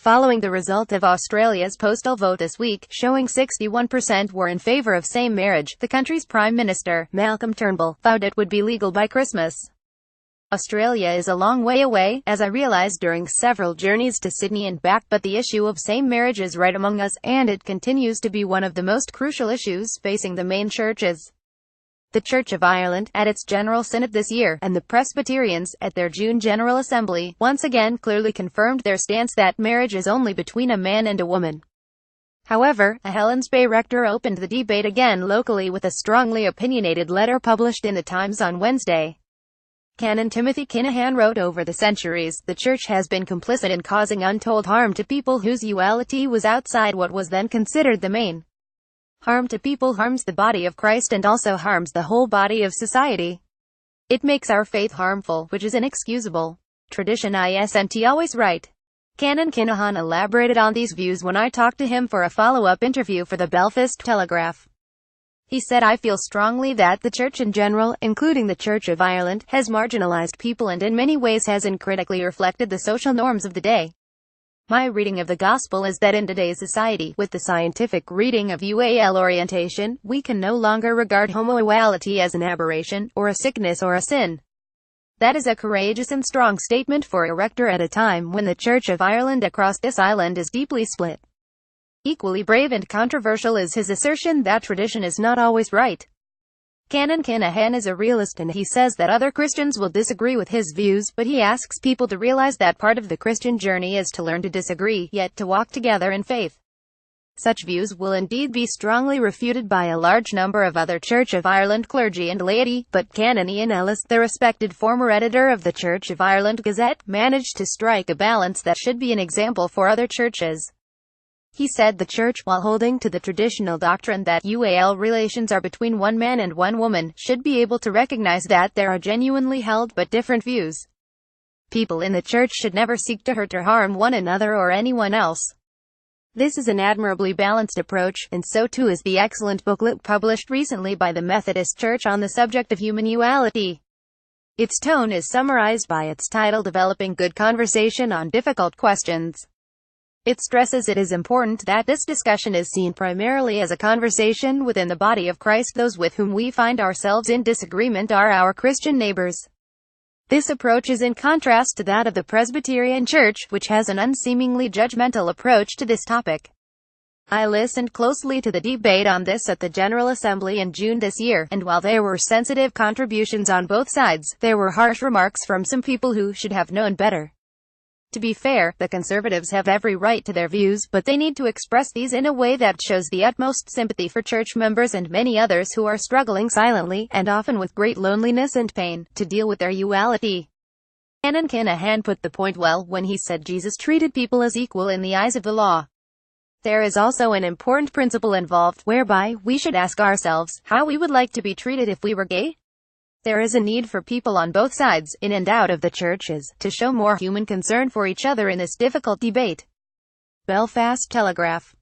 following the result of Australia's postal vote this week, showing 61% were in favour of same marriage. The country's Prime Minister, Malcolm Turnbull, vowed it would be legal by Christmas. Australia is a long way away, as I realised during several journeys to Sydney and back, but the issue of same marriage is right among us, and it continues to be one of the most crucial issues facing the main churches. The Church of Ireland, at its General Synod this year, and the Presbyterians, at their June General Assembly, once again clearly confirmed their stance that marriage is only between a man and a woman. However, a Helens Bay rector opened the debate again locally with a strongly opinionated letter published in the Times on Wednesday. Canon Timothy Kinahan wrote, "Over the centuries, the Church has been complicit in causing untold harm to people whose duality was outside what was then considered the main. Harm to people harms the body of Christ and also harms the whole body of society. It makes our faith harmful, which is inexcusable. Tradition isn't always right." Canon Kinahan elaborated on these views when I talked to him for a follow-up interview for the Belfast Telegraph. He said, "I feel strongly that the Church in general, including the Church of Ireland, has marginalised people and in many ways has uncritically reflected the social norms of the day. My reading of the Gospel is that in today's society, with the scientific reading of UAL orientation, we can no longer regard homoequality as an aberration, or a sickness or a sin. That is a courageous and strong statement for a rector at a time when the Church of Ireland across this island is deeply split." Equally brave and controversial is his assertion that tradition is not always right. Canon Kinahan is a realist and he says that other Christians will disagree with his views, but he asks people to realize that part of the Christian journey is to learn to disagree, yet to walk together in faith. Such views will indeed be strongly refuted by a large number of other Church of Ireland clergy and laity, but Canon Ian Ellis, the respected former editor of the Church of Ireland Gazette, managed to strike a balance that should be an example for other churches. He said the Church, while holding to the traditional doctrine that UAL relations are between one man and one woman, should be able to recognize that there are genuinely held but different views. People in the Church should never seek to hurt or harm one another or anyone else. This is an admirably balanced approach, and so too is the excellent booklet published recently by the Methodist Church on the subject of human duality. Its tone is summarized by its title, Developing Good Conversation on Difficult Questions. It stresses it is important that this discussion is seen primarily as a conversation within the body of Christ. Those with whom we find ourselves in disagreement are our Christian neighbors. This approach is in contrast to that of the Presbyterian Church, which has an unseemingly judgmental approach to this topic. I listened closely to the debate on this at the General Assembly in June this year, and while there were sensitive contributions on both sides, there were harsh remarks from some people who should have known better. To be fair, the Conservatives have every right to their views, but they need to express these in a way that shows the utmost sympathy for church members and many others who are struggling silently, and often with great loneliness and pain, to deal with their duality. Canon Kinahan put the point well when he said Jesus treated people as equal in the eyes of the law. There is also an important principle involved, whereby we should ask ourselves how we would like to be treated if we were gay. There is a need for people on both sides, in and out of the churches, to show more human concern for each other in this difficult debate. Belfast Telegraph.